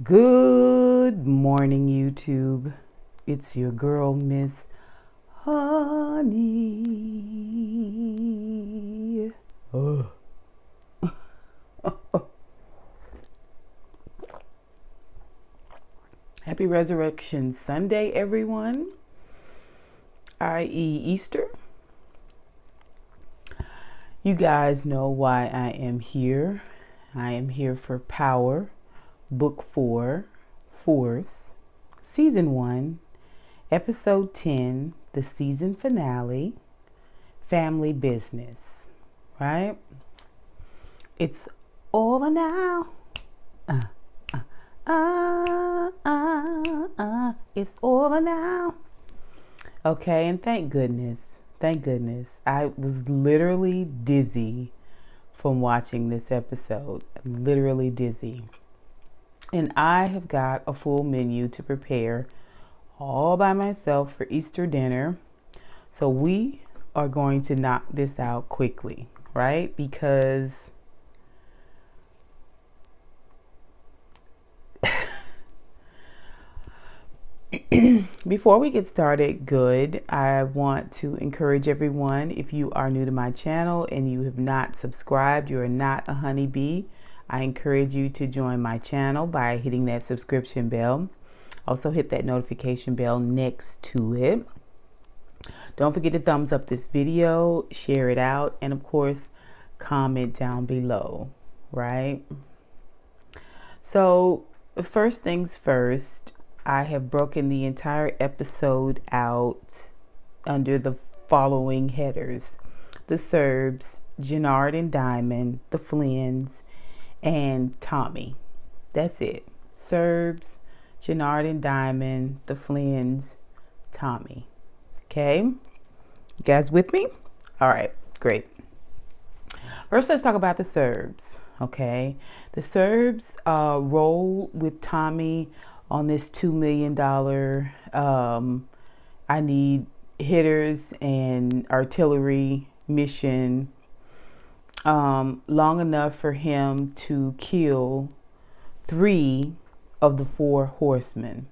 Good morning, YouTube. It's your girl, Miss Honey. Ugh. Happy Resurrection Sunday, everyone, i.e., Easter. You guys know why I am here. I am here for Power, Book 4, Force, Season 1, Episode 10, the season finale, Family Business, right? It's over now. It's over now. Okay, and thank goodness. Thank goodness. I was literally dizzy from watching this episode. Literally dizzy. And I have got a full menu to prepare all by myself for Easter dinner. So we are going to knock this out quickly, right? Because before we get started, I want to encourage everyone, if you are new to my channel and you have not subscribed, you are not a honeybee, I encourage you to join my channel by hitting that subscription bell. Also hit that notification bell next to it. Don't forget to thumbs up this video, share it out, and of course, comment down below, right? So first things first, I have broken the entire episode out under the following headers: the Serbs, Gennard and Diamond, the Flynn's, and Tommy. That's it. Serbs, Gennard and Diamond, the Flynn's, Tommy. Okay? You guys with me? All right, great. First, let's talk about the Serbs. Okay? The Serbs roll with Tommy on this $2 million I need hitters and artillery mission long enough for him to kill 3 of the 4 horsemen.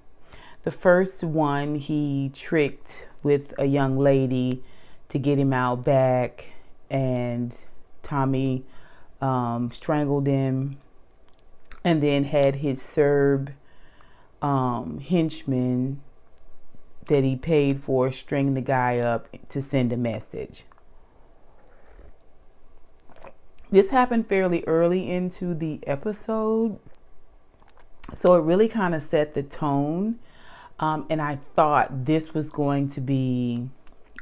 The first one he tricked with a young lady to get him out back, and Tommy strangled him, and then had his Serb henchman that he paid for string the guy up to send a message. This happened fairly early into the episode, so it really kind of set the tone, and I thought this was going to be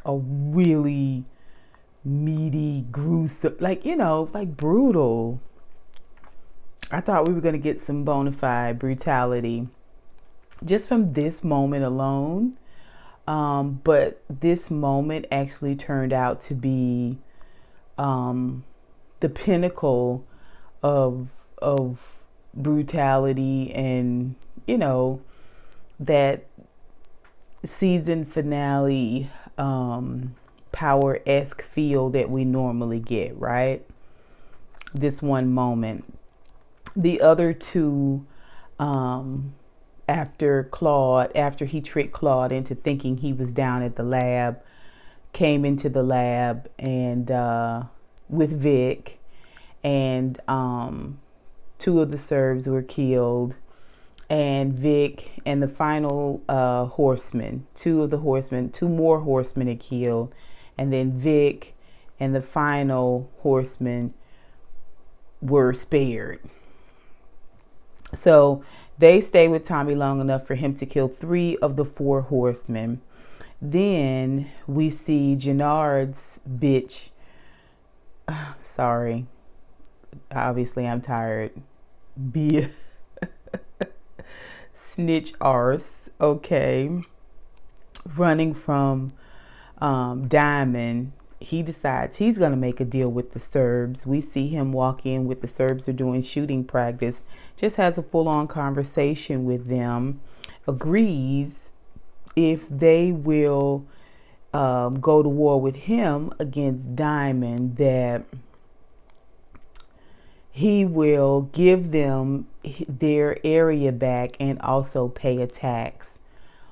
a really meaty, gruesome, like brutal. I thought we were going to get some bona fide brutality just from this moment alone. But this moment actually turned out to be the pinnacle of brutality and, that season finale power-esque feel that we normally get, right? This one moment. The other two, after he tricked Claude into thinking he was down at the lab, came into the lab and with Vic, and 2 of the Serbs were killed, and Vic and the final horseman, 2 more horsemen are killed, and then Vic and the final horseman were spared. So they stay with Tommy long enough for him to kill 3 of the 4 horsemen. Then we see Gennard's bitch. Sorry. Obviously, I'm tired. Be snitch arse. Okay. Running from Diamond. He decides he's going to make a deal with the Serbs. We see him walk in with the Serbs are doing shooting practice. Just has a full-on conversation with them. Agrees if they will go to war with him against Diamond, that he will give them their area back and also pay a tax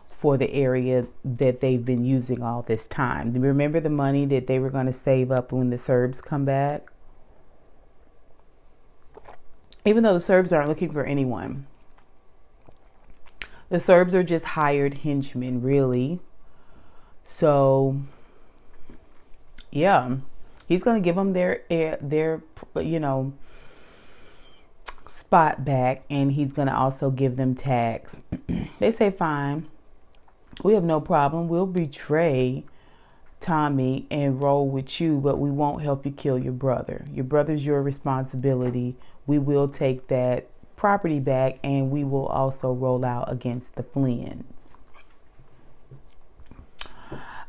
for the area that they've been using all this time. Remember the money that they were going to save up when the Serbs come back? Even though the Serbs aren't looking for anyone. The Serbs are just hired henchmen, really. So, yeah, he's going to give them their spot back, and he's going to also give them tax. They say, fine, we have no problem. We'll betray Tommy and roll with you, but we won't help you kill your brother. Your brother's your responsibility. We will take that property back, and we will also roll out against the Flynns.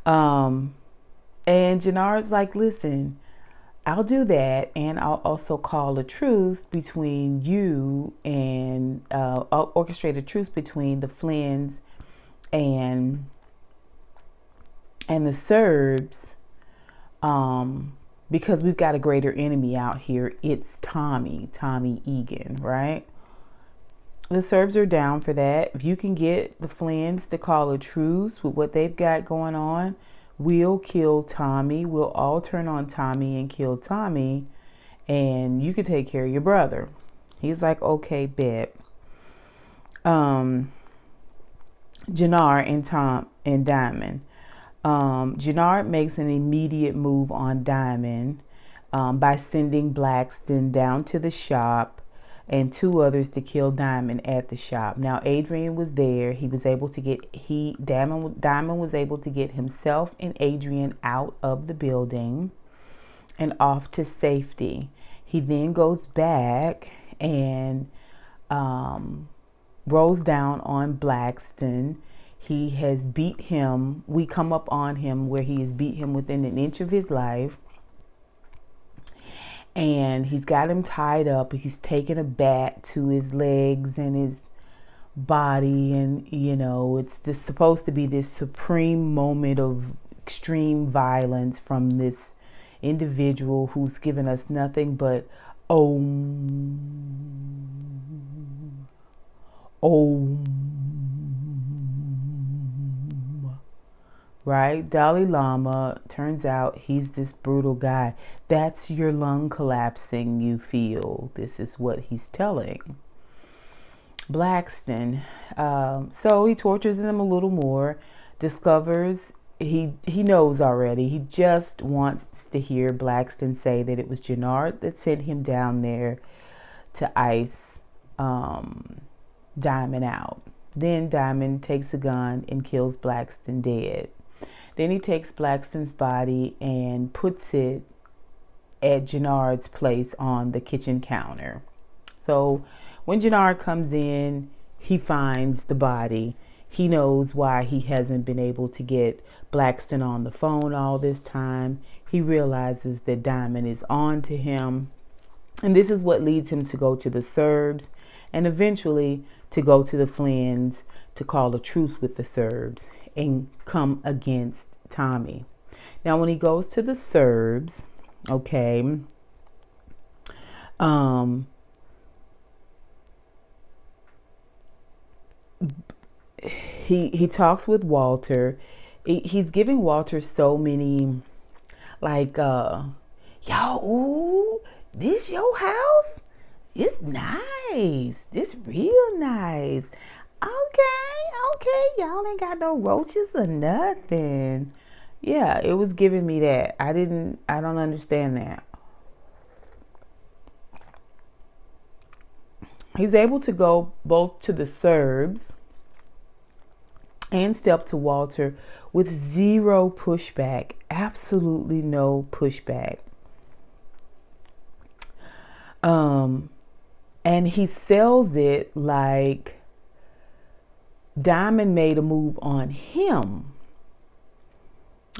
And Gennard's like, listen, I'll do that, and I'll also call a truce between you and I'll orchestrate a truce between the Flynns and the Serbs, because we've got a greater enemy out here. It's Tommy Egan, right? The Serbs are down for that. If you can get the Flynns to call a truce with what they've got going on, we'll kill Tommy. We'll all turn on Tommy and kill Tommy, and you can take care of your brother. He's like, okay, bet. Gennard and Diamond. Gennard makes an immediate move on Diamond by sending Blackston down to the shop and two others to kill Diamond at the shop. Now, Adrian was there. He was able to get Diamond was able to get himself and Adrian out of the building and off to safety. He then goes back and rolls down on Blackston. He has beat him. We come up on him where he has beat him within an inch of his life. And he's got him tied up. He's taken a bat to his legs and his body. And, it's supposed to be this supreme moment of extreme violence from this individual who's given us nothing but right? Dalai Lama, turns out he's this brutal guy. That's your lung collapsing you feel. This is what he's telling Blackston. So he tortures them a little more, discovers he knows already. He just wants to hear Blackston say that it was Gennard that sent him down there to ice Diamond out. Then Diamond takes a gun and kills Blackston dead. Then he takes Blackston's body and puts it at Gennard's place on the kitchen counter. So when Gennard comes in, he finds the body. He knows why he hasn't been able to get Blackston on the phone all this time. He realizes that Diamond is on to him. And this is what leads him to go to the Serbs and eventually to go to the Flynns to call a truce with the Serbs and come against Tommy. Now, when he goes to the Serbs, okay, he talks with Walter. He's giving Walter so many, like, ooh, this your house? It's nice. This real nice. Okay, y'all ain't got no roaches or nothing. Yeah, it was giving me that. I don't understand that. He's able to go both to the Serbs and step to Walter with zero pushback. Absolutely no pushback. And he sells it like Diamond made a move on him.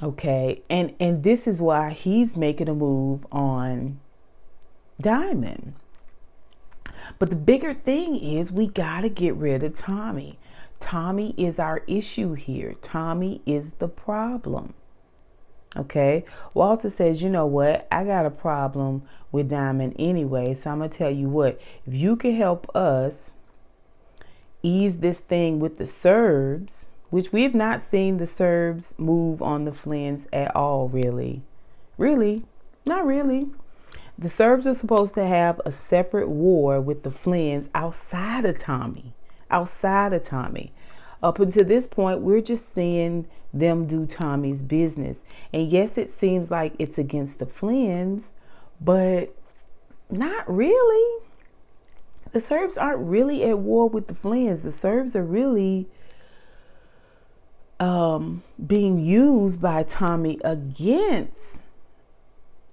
Okay. And this is why he's making a move on Diamond. But the bigger thing is we got to get rid of Tommy. Tommy is our issue here. Tommy is the problem. Okay. Walter says, you know what? I got a problem with Diamond anyway. So I'm going to tell you what, if you can help us ease this thing with the Serbs, which we have not seen the Serbs move on the Flynn's at all, really. Really? Not really. The Serbs are supposed to have a separate war with the Flynn's outside of Tommy. Outside of Tommy. Up until this point, we're just seeing them do Tommy's business. And yes, it seems like it's against the Flynn's, but not really. The Serbs aren't really at war with the Flynn's. The Serbs are really being used by Tommy against,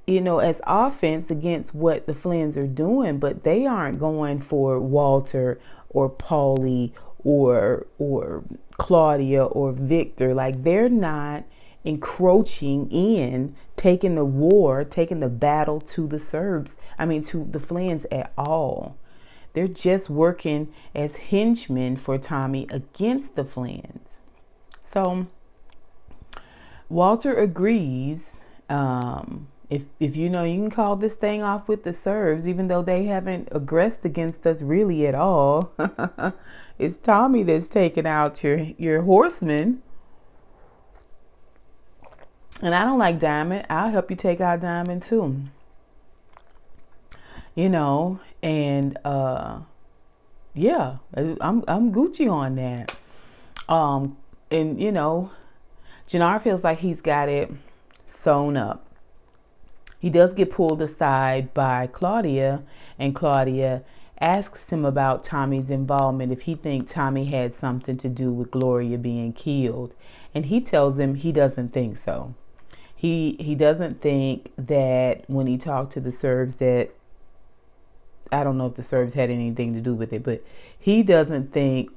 as offense against what the Flynn's are doing, but they aren't going for Walter or Paulie or Claudia or Victor. Like, they're not encroaching in, taking the battle to the to the Flynn's at all. They're just working as henchmen for Tommy against the Flynn's. So Walter agrees. If you can call this thing off with the Serbs, even though they haven't aggressed against us really at all. It's Tommy that's taking out your horsemen. And I don't like Diamond. I'll help you take out Diamond too. And yeah, I'm Gucci on that. And Jannar feels like he's got it sewn up. He does get pulled aside by Claudia, and Claudia asks him about Tommy's involvement, if he thinks Tommy had something to do with Gloria being killed. And he tells him he doesn't think so. He doesn't think that when he talked to the Serbs that, I don't know if the Serbs had anything to do with it, but he doesn't think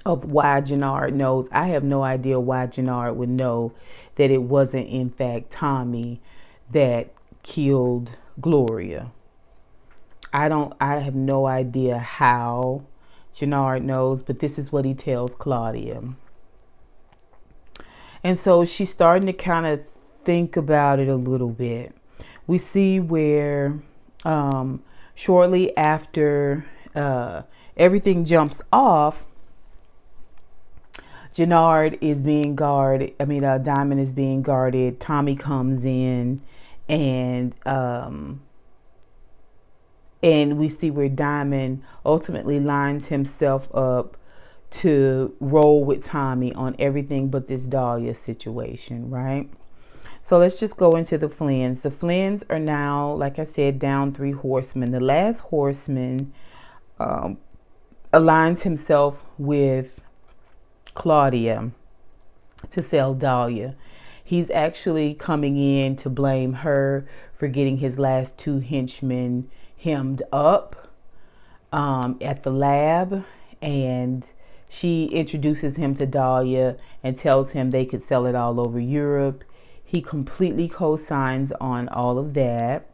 of why Jannar knows. I have no idea why Jannar would know that it wasn't in fact Tommy that killed Gloria. I have no idea how Jannar knows, but this is what he tells Claudia. And so she's starting to kind of think about it a little bit. We see where shortly after everything jumps off, Diamond is being guarded. Tommy comes in, and we see where Diamond ultimately lines himself up to roll with Tommy on everything but this Dahlia situation, right? So let's just go into the Flynn's. The Flynn's are now, like I said, down 3 horsemen. The last horseman aligns himself with Claudia to sell Dahlia. He's actually coming in to blame her for getting his last 2 henchmen hemmed up at the lab, and she introduces him to Dahlia and tells him they could sell it all over Europe. He completely co-signs on all of that,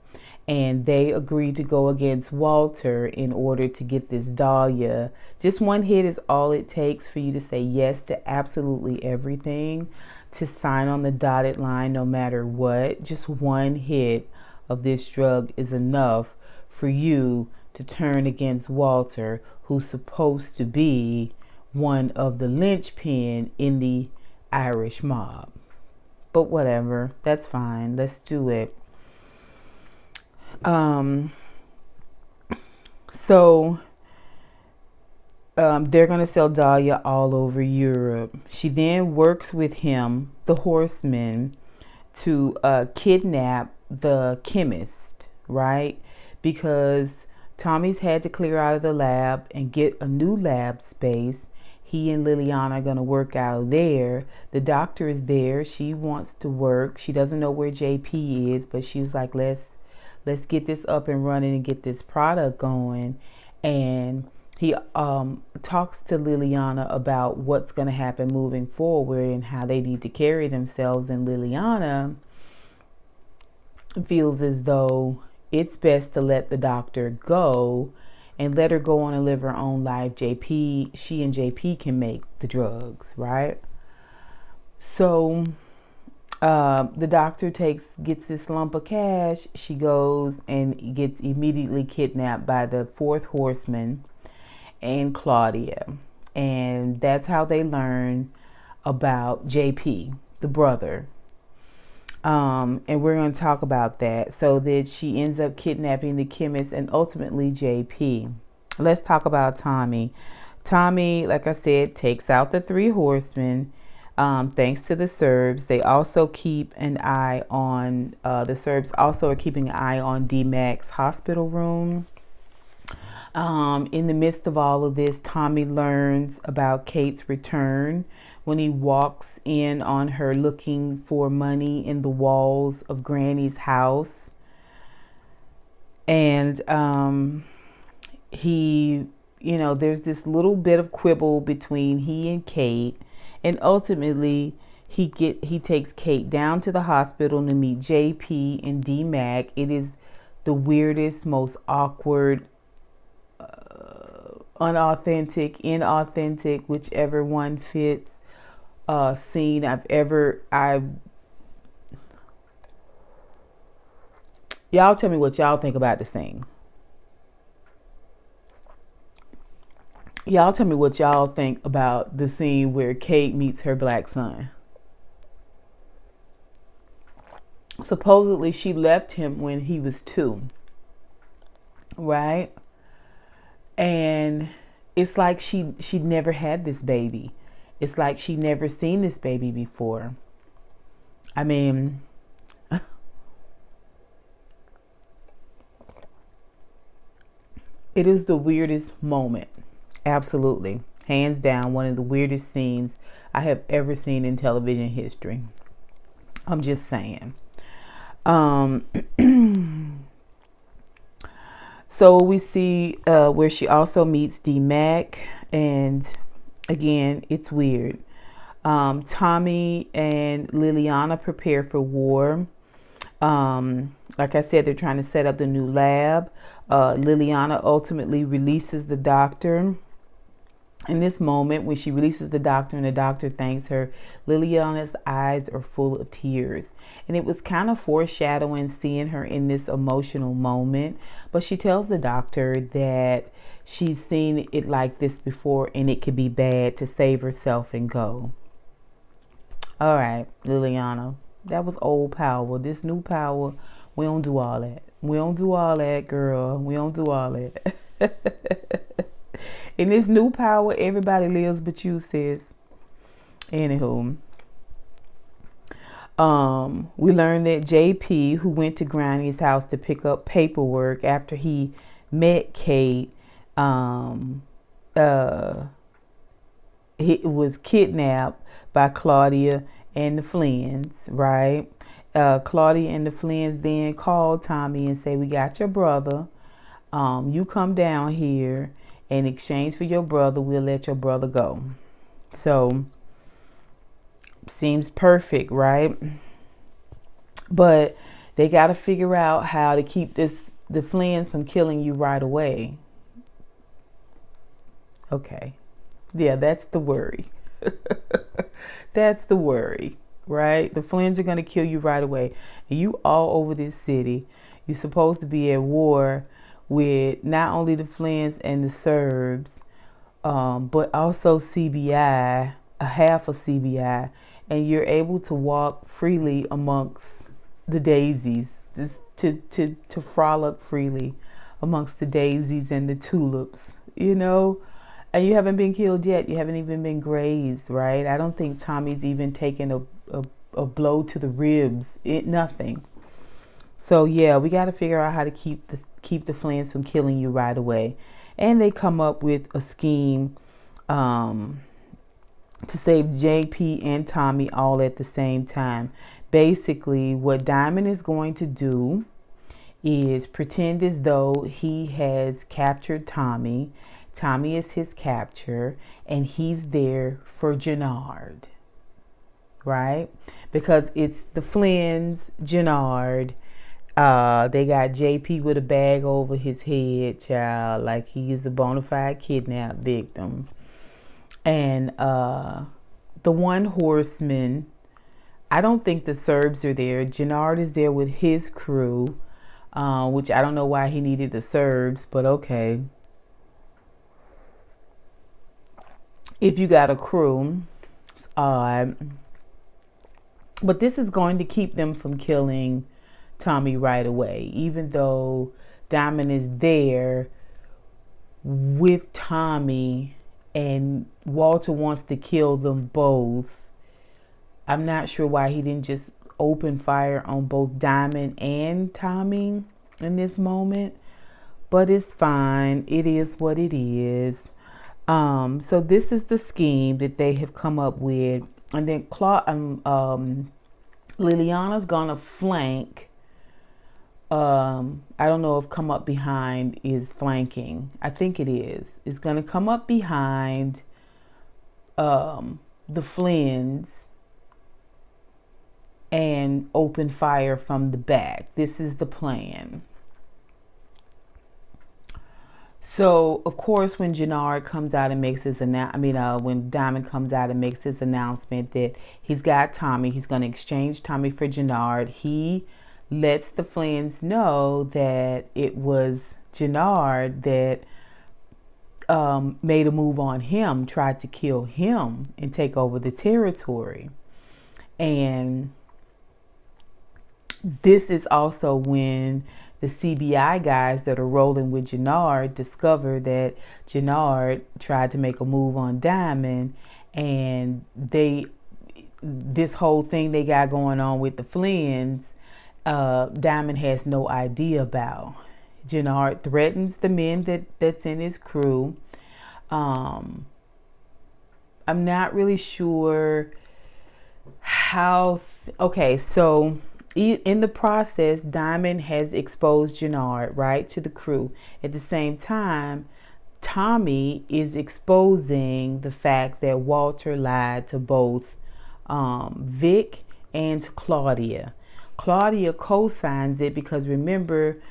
and they agree to go against Walter in order to get this Dahlia. Just one hit is all it takes for you to say yes to absolutely everything, to sign on the dotted line no matter what. Just one hit of this drug is enough for you to turn against Walter, who's supposed to be one of the linchpin in the Irish mob. But whatever, that's fine. Let's do it. So they're going to sell Dahlia all over Europe. She then works with him, the horseman, to kidnap the chemist, right? Because Tommy's had to clear out of the lab and get a new lab space. He and Liliana are going to work out there. The doctor is there. She wants to work. She doesn't know where JP is, but she's like, let's get this up and running and get this product going. And he talks to Liliana about what's going to happen moving forward and how they need to carry themselves. And Liliana feels as though it's best to let the doctor go and let her go on and live her own life. She and JP can make the drugs, right? So The doctor gets this lump of cash. She goes and gets immediately kidnapped by the fourth horseman and Claudia. And that's how they learn about JP, the brother. And we're going to talk about that. So that she ends up kidnapping the chemist and ultimately JP. Let's talk about Tommy. Tommy, like I said, takes out the three horsemen. Thanks to the Serbs. They also keep an eye on, the Serbs also are keeping an eye on D-Mac's hospital room. In the midst of all of this, Tommy learns about Kate's return when he walks in on her looking for money in the walls of Granny's house. And there's this little bit of quibble between he and Kate. And ultimately, he takes Kate down to the hospital to meet JP and D-Mac. It is the weirdest, most awkward, unauthentic, inauthentic, whichever one fits, scene y'all tell me what y'all think about the scene. Y'all tell me what y'all think about the scene where Kate meets her black son. Supposedly she left him when he was 2, right? And it's like she'd never had this baby. It's like she'd never seen this baby before. I mean, it is the weirdest moment. Absolutely. Hands down, one of the weirdest scenes I have ever seen in television history. I'm just saying. So we see where she also meets D-Mac, and again, it's weird. Tommy and Liliana prepare for war. Like I said, they're trying to set up the new lab. Liliana ultimately releases the doctor. In this moment, when she releases the doctor and the doctor thanks her, Liliana's eyes are full of tears. And it was kind of foreshadowing seeing her in this emotional moment. But she tells the doctor that she's seen it like this before and it could be bad, to save herself and go. All right, Liliana, that was old power. This new power, we don't do all that. We don't do all that, girl. We don't do all that. In this new power, everybody lives but you, sis. Anywho, we learned that JP, who went to Granny's house to pick up paperwork after he met Kate, he was kidnapped by Claudia and the Flynns, right? Claudia and the Flynns then called Tommy and say, "We got your brother. You come down here. In exchange for your brother, we'll let your brother go." So, seems perfect, right? But they got to figure out how to keep the Flynns from killing you right away. Okay. Yeah, that's the worry. That's the worry, right? The Flynns are going to kill you right away. And you all over this city. You're supposed to be at war with not only the Flynns and the Serbs, but also CBI, a half of CBI, and you're able to walk freely amongst the daisies, to frolic freely amongst the daisies and the tulips, and you haven't been killed yet. You haven't even been grazed, right? I don't think Tommy's even taken a blow to the ribs. Nothing. So yeah, we got to figure out how to keep the Flynns from killing you right away. And they come up with a scheme to save JP and Tommy all at the same time. Basically, what Diamond is going to do is pretend as though he has captured Tommy. Tommy is his capture, and he's there for Gennard, right? Because it's the Flynns, Gennard. They got JP with a bag over his head, child, like he's a bona fide kidnap victim. And the one horseman, I don't think the Serbs are there. Gennard is there with his crew, which I don't know why he needed the Serbs, but okay. If you got a crew, it's odd. But this is going to keep them from killing Tommy right away, even though Diamond is there with Tommy and Walter wants to kill them both. I'm not sure why he didn't just open fire on both Diamond and Tommy in this moment, but it's fine. It is what it is. So this is the scheme that they have come up with, and then Liliana's gonna flank. I don't know if come up behind is flanking. I think it is. It's gonna come up behind the Flynns and open fire from the back. This is the plan. So, of course, when Gennard comes out and makes his when Diamond comes out and makes his announcement that he's got Tommy, he's going to exchange Tommy for Gennard. He lets the Flynns know that it was Gennard that made a move on him, tried to kill him and take over the territory. And this is also when the CBI guys that are rolling with Gennard discover that Gennard tried to make a move on Diamond, and this whole thing they got going on with the Flynns, Diamond has no idea about. Gennard threatens the men that's in his crew. I'm not really sure how. Okay, so in the process, Diamond has exposed Gennard, right, to the crew. At the same time, Tommy is exposing the fact that Walter lied to both Vic and to Claudia. Claudia co-signs it because, remember,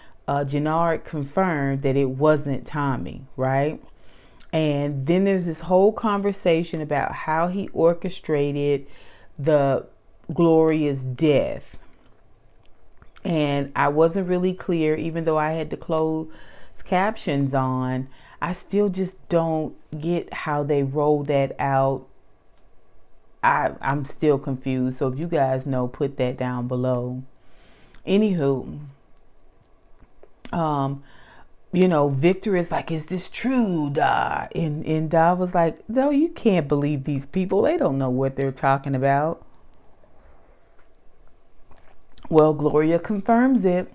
Gennard confirmed that it wasn't Tommy, right? And then there's this whole conversation about how he orchestrated the Gloria's death. And I wasn't really clear, even though I had the closed captions on. I still just don't get how they roll that out. I'm still confused. So if you guys know, put that down below. Anywho, Victor is like, is this true, Da? And Da was like, no, you can't believe these people. They don't know what they're talking about. Well, Gloria confirms it,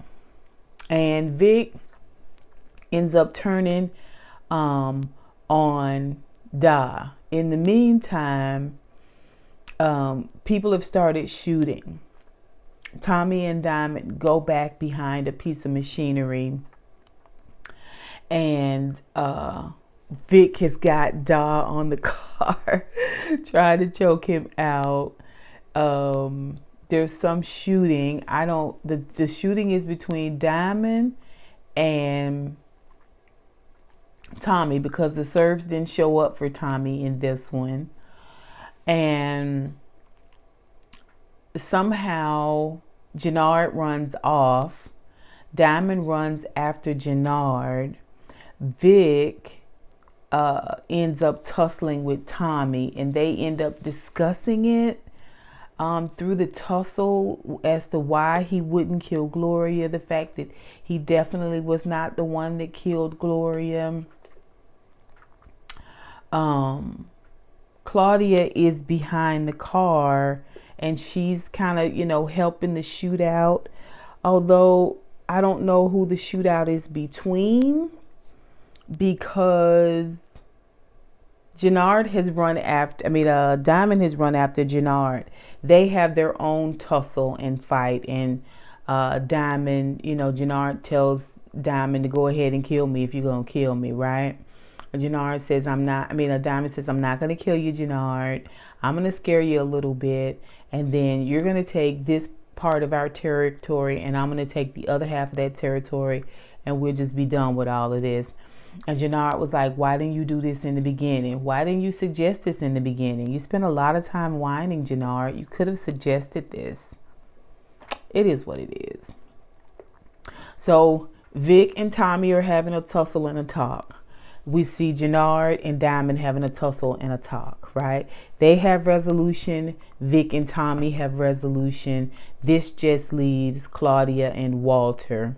and Vic ends up turning on Da. In the meantime, people have started shooting. Tommy and Diamond go back behind a piece of machinery, and Vic has got Da on the car, trying to choke him out. There's some shooting. The shooting is between Diamond and Tommy because the Serbs didn't show up for Tommy in this one. And somehow Gennard runs off. Diamond runs after Gennard. Vic ends up tussling with Tommy, and they end up discussing it through the tussle as to why he wouldn't kill Gloria, the fact that he definitely was not the one that killed Gloria. Claudia is behind the car, and she's kind of, helping the shootout. Although I don't know who the shootout is between, because Diamond has run after Gennard. They have their own tussle and fight, and Diamond, Gennard tells Diamond to go ahead and kill me if you're gonna kill me, right? Diamond says, I'm not gonna kill you, Gennard. I'm gonna scare you a little bit, and then you're gonna take this part of our territory, and I'm gonna take the other half of that territory, and we'll just be done with all of this. And Jannard was like, why didn't you do this in the beginning? Why didn't you suggest this in the beginning? You spent a lot of time whining, Jannard. You could have suggested this. It is what it is. So Vic and Tommy are having a tussle and a talk. We see Jannard and Diamond having a tussle and a talk, right? They have resolution. Vic and Tommy have resolution. This just leaves Claudia and Walter.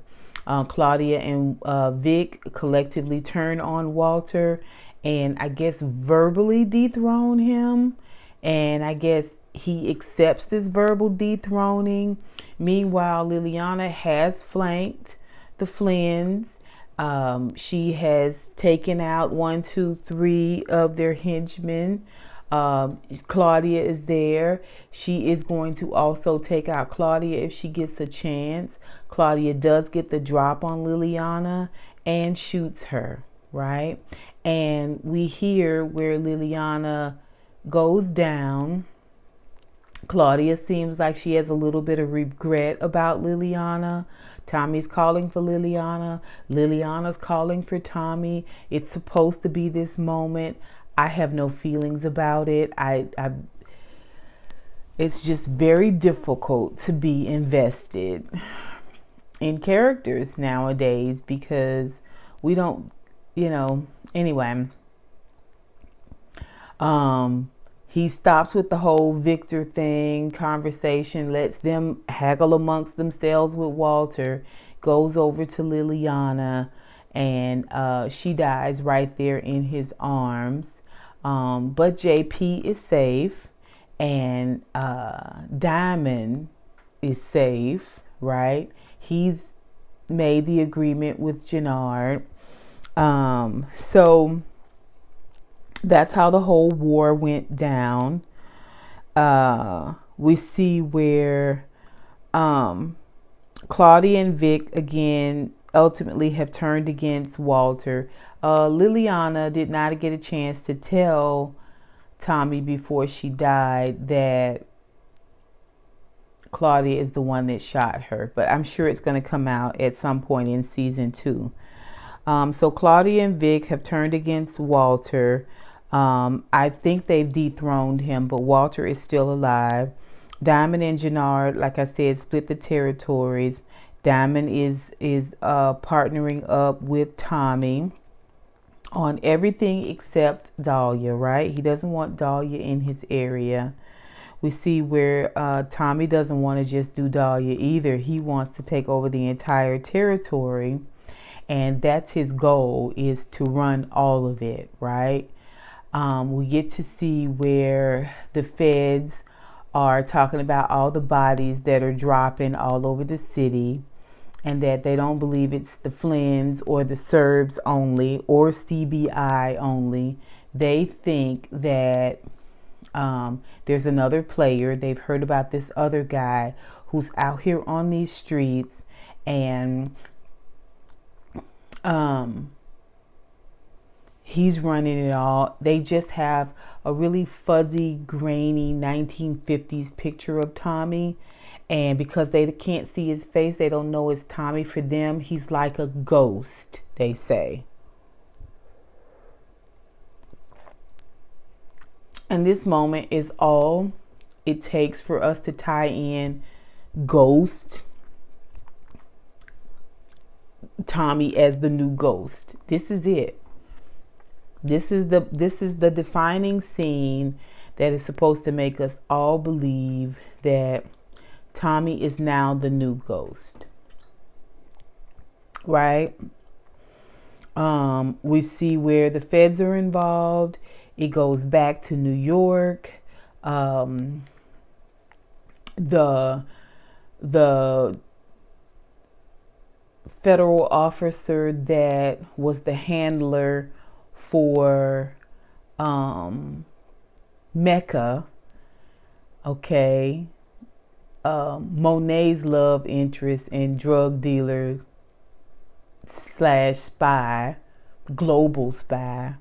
Claudia and Vic collectively turn on Walter and I guess verbally dethrone him. And I guess he accepts this verbal dethroning. Meanwhile, Liliana has flanked the Flynns. She has taken out 1, 2, 3 of their henchmen. Claudia is there. She is going to also take out Claudia if she gets a chance. Claudia does get the drop on Liliana and shoots her, right? And we hear where Liliana goes down. Claudia seems like she has a little bit of regret about Liliana. Tommy's calling for Liliana. Liliana's calling for Tommy. It's supposed to be this moment. I have no feelings about it. It's just very difficult to be invested in characters nowadays because we don't, anyway. He stops with the whole Victor thing, conversation, lets them haggle amongst themselves with Walter, goes over to Liliana, and she dies right there in his arms. But JP is safe, and Diamond is safe, right? He's made the agreement with Jannard. So that's how the whole war went down. We see where Claudia and Vic again ultimately have turned against Walter. Liliana did not get a chance to tell Tommy before she died that Claudia is the one that shot her, but I'm sure it's going to come out at some point in season 2. So Claudia and Vic have turned against Walter. I think they've dethroned him, but Walter is still alive. Diamond and Jannard, like I said, split the territories. Diamond is partnering up with Tommy on everything except Dahlia, right? He doesn't want Dahlia in his area. We see where Tommy doesn't want to just do Dahlia either. He wants to take over the entire territory, and that's his goal, is to run all of it, right? We get to see where the feds are talking about all the bodies that are dropping all over the city, and that they don't believe it's the Flynns or the Serbs only or CBI only. They think that there's another player. They've heard about this other guy who's out here on these streets, and he's running it all. They just have a really fuzzy, grainy 1950s picture of Tommy. And because they can't see his face, they don't know it's Tommy. For them, he's like a ghost, they say. And this moment is all it takes for us to tie in Ghost, Tommy as the new ghost. This is it. This is the defining scene that is supposed to make us all believe that Tommy is now the new ghost, right? We see where the feds are involved. It goes back to New York. The federal officer that was the handler for Mecca, okay, Monet's love interest and drug dealer / spy, global spy.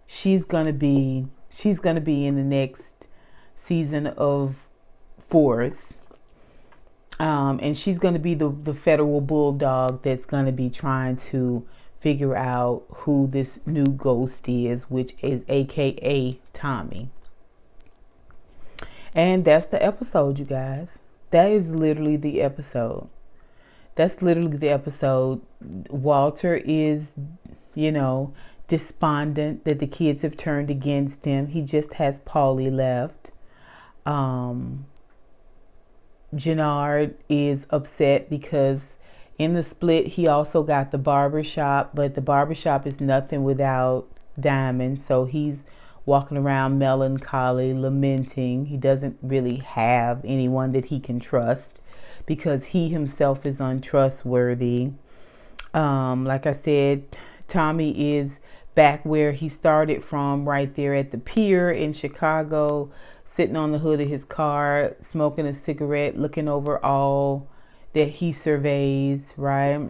She's gonna be in the next season of Force. And she's going to be the federal bulldog that's going to be trying to figure out who this new ghost is, which is AKA Tommy. And that's the episode, you guys. That is literally the episode. That's literally the episode. Walter is, despondent that the kids have turned against him. He just has Paulie left. Gennard is upset because in the split he also got the barbershop, but the barbershop is nothing without Diamond. So he's walking around melancholy, lamenting. He doesn't really have anyone that he can trust because he himself is untrustworthy. Like I said, Tommy is back where he started from, right there at the pier in Chicago, sitting on the hood of his car, smoking a cigarette, looking over all that he surveys, right?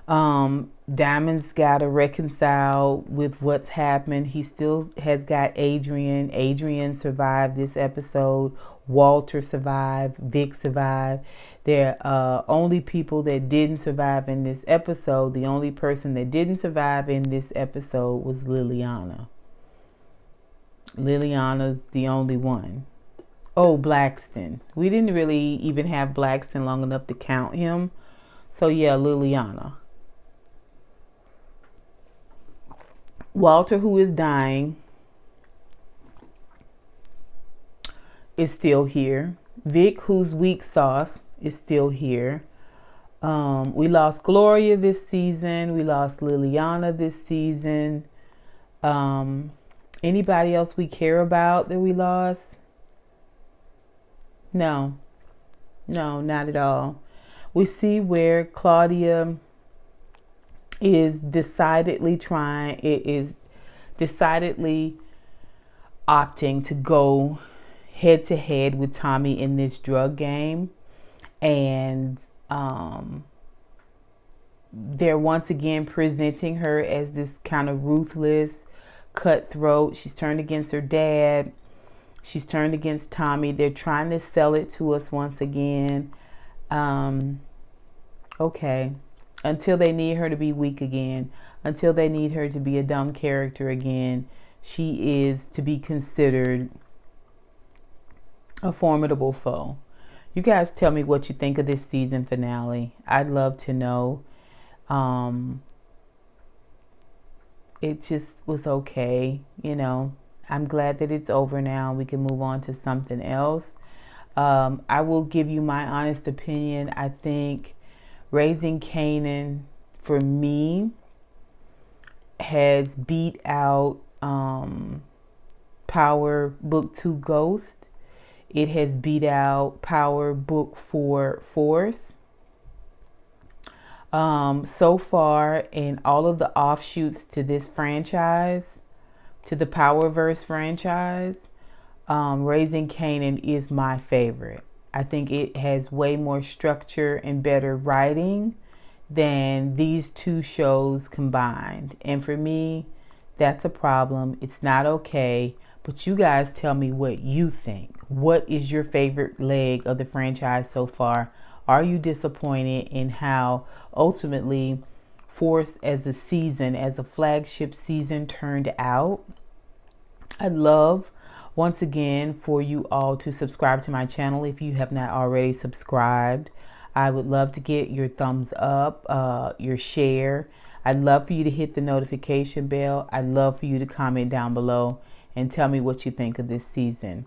Diamond's got to reconcile with what's happened. He still has got Adrian. Adrian survived this episode. Walter survived. Vic survived. They're only people that didn't survive in this episode. The only person that didn't survive in this episode was Liliana. Liliana's the only one. Oh, Blackston. We didn't really even have Blackston long enough to count him. So yeah, Liliana. Walter, who is dying, is still here. Vic, who's weak sauce, is still here. We lost Gloria this season. We lost Liliana this season. Anybody else we care about that we lost? No, not at all. We see where Claudia is decidedly opting to go head to head with Tommy in this drug game. And they're once again presenting her as this kind of ruthless, cutthroat. She's turned against her dad. She's turned against Tommy. They're trying to sell it to us once again. Okay. Until they need her to be weak again. Until they need her to be a dumb character again. She is to be considered a formidable foe. You guys tell me what you think of this season finale. I'd love to know. It just was okay, I'm glad that it's over now. We can move on to something else. I will give you my honest opinion. I think Raising Kanan, for me, has beat out Power Book 2 Ghost. It has beat out Power Book 4 Force. So far, in all of the offshoots to this franchise, to the Powerverse franchise, Raising Kanan is my favorite. I think it has way more structure and better writing than these two shows combined. And for me, that's a problem. It's not okay. But you guys tell me what you think. What is your favorite leg of the franchise so far? Are you disappointed in how ultimately Force as a season, as a flagship season, turned out? I'd love, once again, for you all to subscribe to my channel if you have not already subscribed. I would love to get your thumbs up, your share. I'd love for you to hit the notification bell. I'd love for you to comment down below and tell me what you think of this season.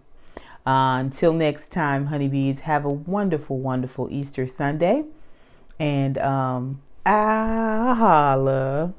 Until next time, honeybees, have a wonderful, wonderful Easter Sunday. And I holla.